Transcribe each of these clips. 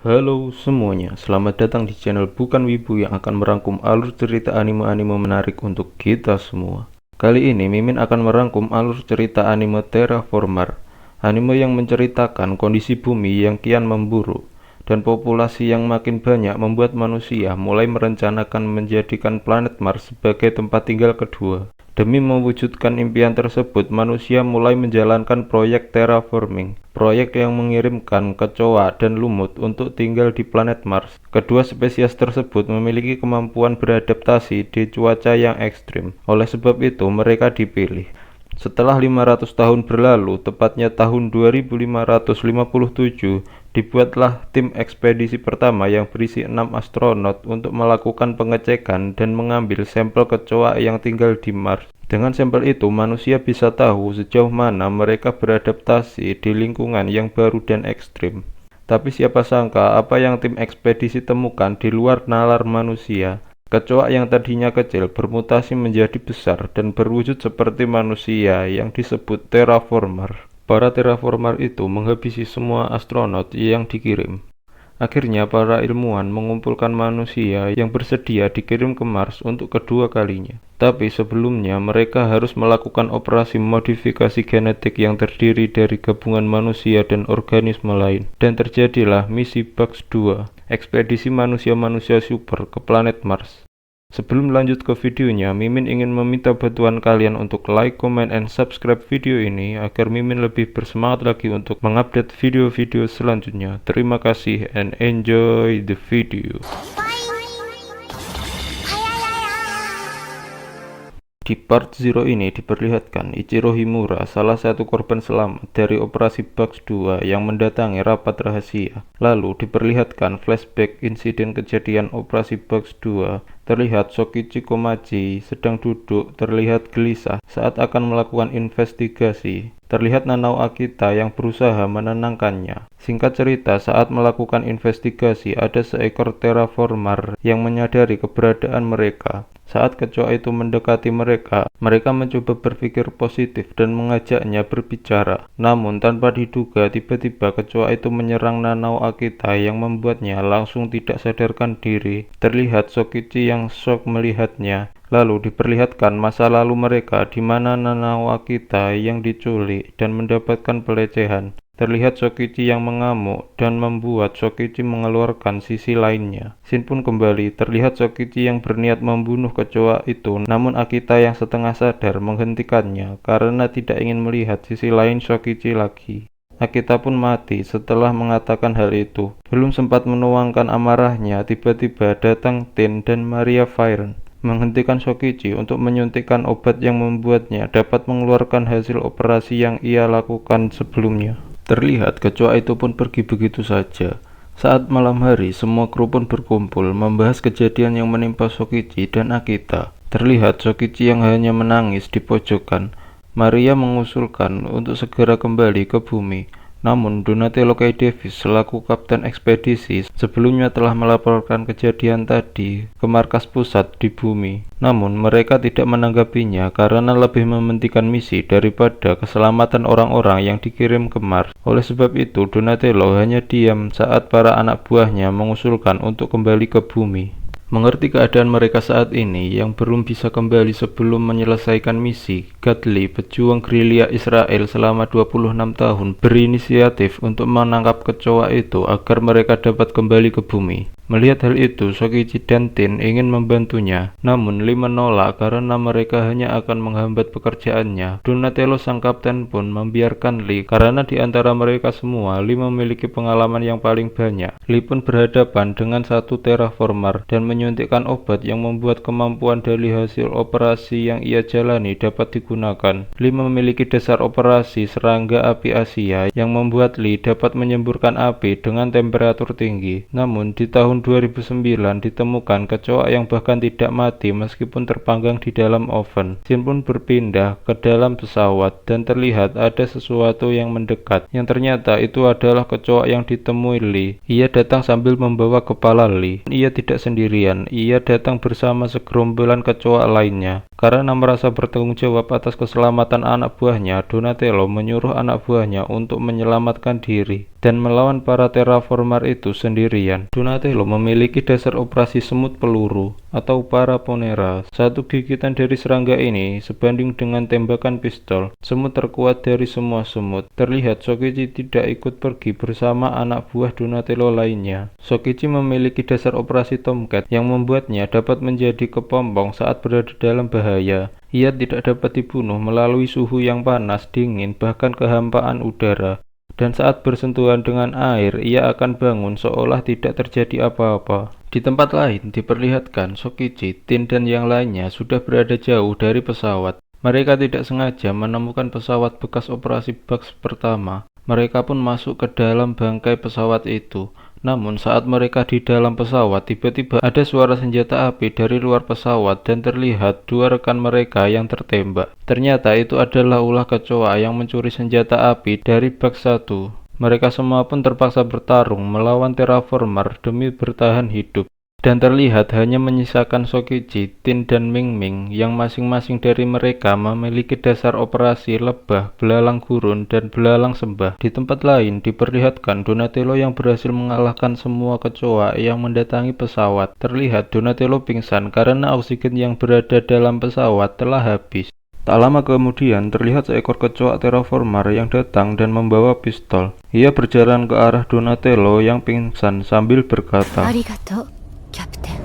Halo semuanya, selamat datang di channel Bukan Wibu yang akan merangkum alur cerita anime-anime menarik untuk kita semua. Kali ini Mimin akan merangkum alur cerita anime Terraformer, anime yang menceritakan kondisi bumi yang kian memburuk dan populasi yang makin banyak membuat manusia mulai merencanakan menjadikan planet Mars sebagai tempat tinggal kedua. Demi mewujudkan impian tersebut, manusia mulai menjalankan proyek terraforming, proyek yang mengirimkan kecoa dan lumut untuk tinggal di planet Mars. Kedua spesies tersebut memiliki kemampuan beradaptasi di cuaca yang ekstrim. Oleh sebab itu, mereka dipilih. Setelah 500 tahun berlalu, tepatnya tahun 2557, dibuatlah tim ekspedisi pertama yang berisi 6 astronot untuk melakukan pengecekan dan mengambil sampel kecoa yang tinggal di Mars. Dengan sampel itu, manusia bisa tahu sejauh mana mereka beradaptasi di lingkungan yang baru dan ekstrim. Tapi siapa sangka apa yang tim ekspedisi temukan di luar nalar manusia. Kecoa yang tadinya kecil bermutasi menjadi besar dan berwujud seperti manusia yang disebut terraformer. Para terraformer itu menghabisi semua astronot yang dikirim. Akhirnya para ilmuwan mengumpulkan manusia yang bersedia dikirim ke Mars untuk kedua kalinya. Tapi sebelumnya mereka harus melakukan operasi modifikasi genetik yang terdiri dari gabungan manusia dan organisme lain. Dan terjadilah misi Bugs 2, ekspedisi manusia-manusia super ke planet Mars. Sebelum lanjut ke videonya, Mimin ingin meminta bantuan kalian untuk like, comment, and subscribe video ini agar Mimin lebih bersemangat lagi untuk mengupdate video-video selanjutnya. Terima kasih and enjoy the video. Di part 0 ini diperlihatkan Ichiro Himura, salah satu korban selamat dari operasi Bugs 2 yang mendatangi rapat rahasia. Lalu diperlihatkan flashback insiden kejadian operasi Bugs 2. Terlihat Sokichi Komachi sedang duduk terlihat gelisah saat akan melakukan investigasi. Terlihat Nanao Akita yang berusaha menenangkannya. Singkat cerita, saat melakukan investigasi ada seekor terraformer yang menyadari keberadaan mereka. Saat kecoa itu mendekati mereka mencoba berpikir positif dan mengajaknya berbicara. Namun tanpa diduga, tiba-tiba kecoa itu menyerang Nanao Akita yang membuatnya langsung tidak sadarkan diri. Terlihat Sokichi yang shock melihatnya. Lalu diperlihatkan masa lalu mereka di mana Nanao Akita yang diculik dan mendapatkan pelecehan. Terlihat Sokichi yang mengamuk dan membuat Sokichi mengeluarkan sisi lainnya. Scene pun kembali, terlihat Sokichi yang berniat membunuh kecoa itu, namun Akita yang setengah sadar menghentikannya karena tidak ingin melihat sisi lain Sokichi lagi. Akita pun mati setelah mengatakan hal itu. Belum sempat menuangkan amarahnya, tiba-tiba datang Tin dan Maria Fairen menghentikan Sokichi untuk menyuntikkan obat yang membuatnya dapat mengeluarkan hasil operasi yang ia lakukan sebelumnya. Terlihat kecoa itu pun pergi begitu saja. Saat malam hari, semua kru pun berkumpul membahas kejadian yang menimpa Sokichi dan Akita. Terlihat Sokichi yang hanya menangis di pojokan. Maria mengusulkan untuk segera kembali ke bumi. Namun Donatello K. Davis selaku kapten ekspedisi sebelumnya telah melaporkan kejadian tadi ke markas pusat di bumi. Namun mereka tidak menanggapinya karena lebih mementingkan misi daripada keselamatan orang-orang yang dikirim ke Mars. Oleh sebab itu Donatello hanya diam saat para anak buahnya mengusulkan untuk kembali ke bumi. Mengerti keadaan mereka saat ini yang belum bisa kembali sebelum menyelesaikan misi, Gatli, pejuang gerilya Israel selama 26 tahun, berinisiatif untuk menangkap kecoa itu agar mereka dapat kembali ke bumi. Melihat hal itu, Sokichi dan Tin ingin membantunya, namun Lee menolak karena mereka hanya akan menghambat pekerjaannya. Donatello sang kapten pun membiarkan Lee karena di antara mereka semua, Lee memiliki pengalaman yang paling banyak. Lee pun berhadapan dengan satu terraformer dan menyuntikkan obat yang membuat kemampuan dari hasil operasi yang ia jalani dapat digunakan. Lee memiliki dasar operasi serangga api Asia yang membuat Lee dapat menyemburkan api dengan temperatur tinggi. Namun di tahun 2009 ditemukan kecoa yang bahkan tidak mati meskipun terpanggang di dalam oven. Scene pun berpindah ke dalam pesawat dan terlihat ada sesuatu yang mendekat, yang ternyata itu adalah kecoa yang ditemui Lee. Ia datang sambil membawa kepala Lee. Ia tidak sendirian, ia datang bersama segerombolan kecoa lainnya. Karena merasa bertanggung jawab atas keselamatan anak buahnya, Donatello menyuruh anak buahnya untuk menyelamatkan diri dan melawan para terraformer itu sendirian. Donatello memiliki dasar operasi semut peluru atau Paraponera. Satu gigitan dari serangga ini sebanding dengan tembakan pistol. Semut terkuat dari semua semut. Terlihat Shokichi tidak ikut pergi bersama anak buah Donatello lainnya. Shokichi memiliki dasar operasi Tomcat yang membuatnya dapat menjadi kepompong saat berada dalam bahaya. Ia tidak dapat dibunuh melalui suhu yang panas, dingin, bahkan kehampaan udara. Dan saat bersentuhan dengan air, ia akan bangun seolah tidak terjadi apa-apa. Di tempat lain, diperlihatkan Shokichi, Tin, dan yang lainnya sudah berada jauh dari pesawat. Mereka tidak sengaja menemukan pesawat bekas operasi Bugs pertama. Mereka pun masuk ke dalam bangkai pesawat itu. Namun saat mereka di dalam pesawat, tiba-tiba ada suara senjata api dari luar pesawat dan terlihat dua rekan mereka yang tertembak. Ternyata itu adalah ulah kecoa yang mencuri senjata api dari Bugs 1. Mereka semua pun terpaksa bertarung melawan terraformer demi bertahan hidup. Dan terlihat hanya menyisakan Shokichi, Tin, dan Ming Ming yang masing-masing dari mereka memiliki dasar operasi lebah, belalang gurun, dan belalang sembah. Di tempat lain diperlihatkan Donatello yang berhasil mengalahkan semua kecoa yang mendatangi pesawat. Terlihat Donatello pingsan karena oksigen yang berada dalam pesawat telah habis. Tak lama kemudian terlihat seekor kecoa terraformer yang datang dan membawa pistol. Ia berjalan ke arah Donatello yang pingsan sambil berkata, "Arigatou, Kapten."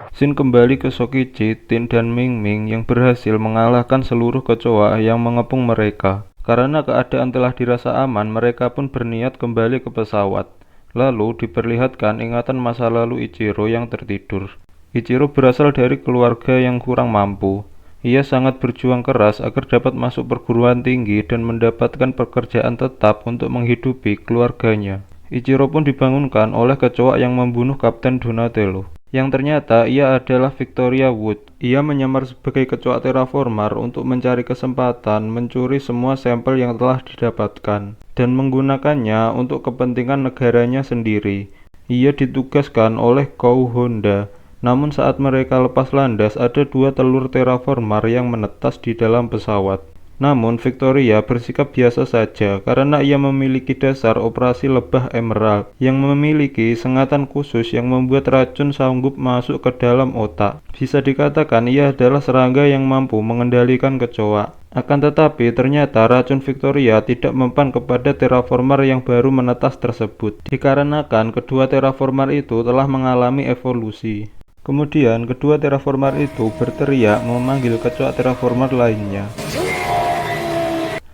Scene kembali ke Shokichi, Tin, dan Ming Ming yang berhasil mengalahkan seluruh kecoa yang mengepung mereka. Karena keadaan telah dirasa aman, mereka pun berniat kembali ke pesawat. Lalu diperlihatkan ingatan masa lalu Ichiro yang tertidur. Ichiro berasal dari keluarga yang kurang mampu. Ia sangat berjuang keras agar dapat masuk perguruan tinggi dan mendapatkan pekerjaan tetap untuk menghidupi keluarganya. Ichiro pun dibangunkan oleh kecoa yang membunuh Kapten Donatello, yang ternyata ia adalah Victoria Wood. Ia menyamar sebagai kecoa terraformer untuk mencari kesempatan mencuri semua sampel yang telah didapatkan dan menggunakannya untuk kepentingan negaranya sendiri. Ia ditugaskan oleh Kou Honda. Namun saat mereka lepas landas, ada dua telur terraformer yang menetas di dalam pesawat. Namun Victoria bersikap biasa saja karena ia memiliki dasar operasi lebah emerald yang memiliki sengatan khusus yang membuat racun sanggup masuk ke dalam otak. Bisa dikatakan ia adalah serangga yang mampu mengendalikan kecoa. Akan tetapi ternyata racun Victoria tidak mempan kepada terraformer yang baru menetas tersebut, dikarenakan kedua terraformer itu telah mengalami evolusi. Kemudian kedua terraformer itu berteriak memanggil kecoa terraformer lainnya.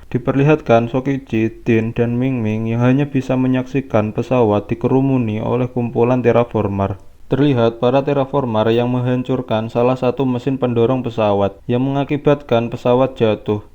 Diperlihatkan Shokichi, Tin, dan Ming Ming yang hanya bisa menyaksikan pesawat dikerumuni oleh kumpulan terraformer. Terlihat para terraformer yang menghancurkan salah satu mesin pendorong pesawat yang mengakibatkan pesawat jatuh.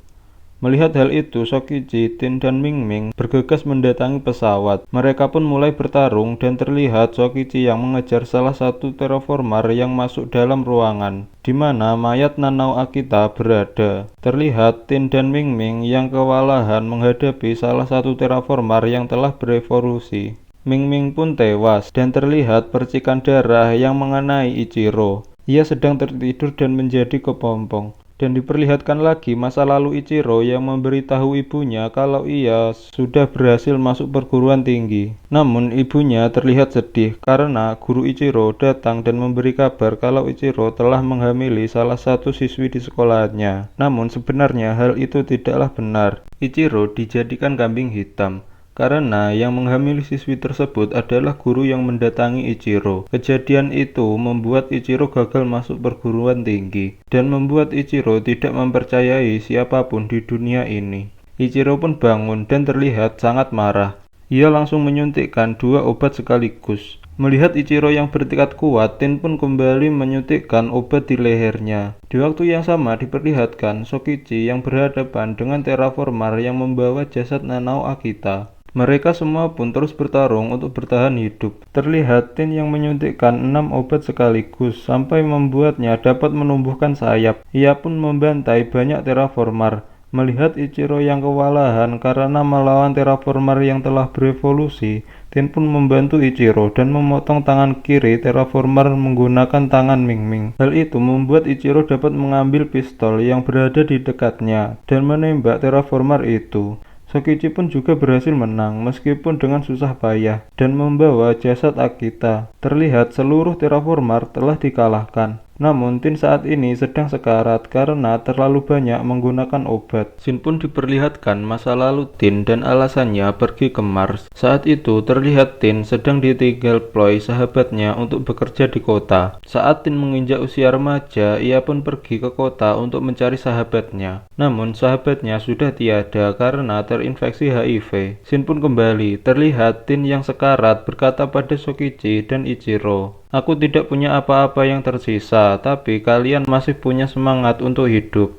Melihat hal itu, Shokichi, Tin, dan Ming Ming bergegas mendatangi pesawat. Mereka pun mulai bertarung dan terlihat Shokichi yang mengejar salah satu terraformer yang masuk dalam ruangan, di mana mayat Nanao Akita berada. Terlihat Tin dan Ming Ming yang kewalahan menghadapi salah satu terraformer yang telah berevolusi. Ming Ming pun tewas dan terlihat percikan darah yang mengenai Ichiro. Ia sedang tertidur dan menjadi kepompong. Dan diperlihatkan lagi masa lalu Ichiro yang memberitahu ibunya kalau ia sudah berhasil masuk perguruan tinggi. Namun ibunya terlihat sedih karena guru Ichiro datang dan memberi kabar kalau Ichiro telah menghamili salah satu siswi di sekolahnya. Namun sebenarnya hal itu tidaklah benar. Ichiro dijadikan kambing hitam karena yang menghamili siswi tersebut adalah guru yang mendatangi Ichiro. Kejadian itu membuat Ichiro gagal masuk perguruan tinggi dan membuat Ichiro tidak mempercayai siapapun di dunia ini. Ichiro pun bangun dan terlihat sangat marah. Ia langsung menyuntikkan dua obat sekaligus. Melihat Ichiro yang bertekad kuat, Tin pun kembali menyuntikkan obat di lehernya. Di waktu yang sama diperlihatkan Shokichi yang berhadapan dengan terraformer yang membawa jasad Nanao Akita. Mereka semua pun terus bertarung untuk bertahan hidup. Terlihat Tin yang menyuntikkan 6 obat sekaligus sampai membuatnya dapat menumbuhkan sayap. Ia pun membantai banyak terraformer. Melihat Ichiro yang kewalahan karena melawan terraformer yang telah berevolusi, Tin pun membantu Ichiro dan memotong tangan kiri terraformer menggunakan tangan Ming Ming. Hal itu membuat Ichiro dapat mengambil pistol yang berada di dekatnya dan menembak terraformer itu. Sokichi pun juga berhasil menang meskipun dengan susah payah dan membawa jasad Akita. Terlihat seluruh terraformer telah dikalahkan. Namun Tin saat ini sedang sekarat karena terlalu banyak menggunakan obat. Shin pun diperlihatkan masa lalu Tin dan alasannya pergi ke Mars. Saat itu terlihat Tin sedang ditinggal Ploy sahabatnya untuk bekerja di kota. Saat Tin menginjak usia remaja, ia pun pergi ke kota untuk mencari sahabatnya. Namun sahabatnya sudah tiada karena terinfeksi HIV. Shin pun kembali. Terlihat Tin yang sekarat berkata pada Sokichi dan Ichiro, "Aku tidak punya apa-apa yang tersisa, tapi kalian masih punya semangat untuk hidup."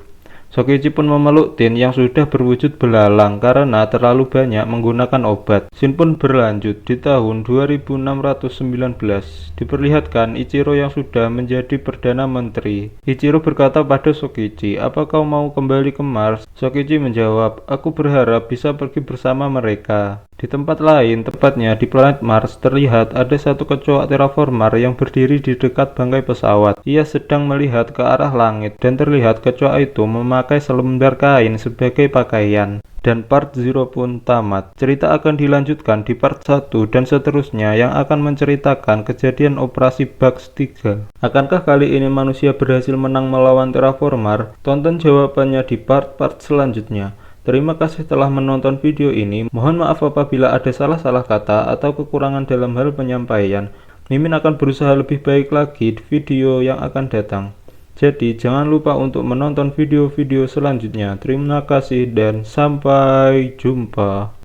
Sokichi pun memeluk Tin yang sudah berwujud belalang karena terlalu banyak menggunakan obat. Shin pun berlanjut. Di tahun 2619, diperlihatkan Ichiro yang sudah menjadi Perdana Menteri. Ichiro berkata pada Sokichi, "Apa kau mau kembali ke Mars?" Sokichi menjawab, "Aku berharap bisa pergi bersama mereka." Di tempat lain, tepatnya di planet Mars, terlihat ada satu kecoak terraformer yang berdiri di dekat bangkai pesawat. Ia sedang melihat ke arah langit dan terlihat kecoak itu memakai selembar kain sebagai pakaian. Dan part 0 pun tamat. Cerita akan dilanjutkan di part 1 dan seterusnya yang akan menceritakan kejadian operasi Bugs 3. Akankah kali ini manusia berhasil menang melawan terraformer? Tonton jawabannya di part-part selanjutnya. Terima kasih telah menonton video ini. Mohon maaf apabila ada salah-salah kata atau kekurangan dalam hal penyampaian. Mimin akan berusaha lebih baik lagi di video yang akan datang. Jadi jangan lupa untuk menonton video-video selanjutnya. Terima kasih dan sampai jumpa.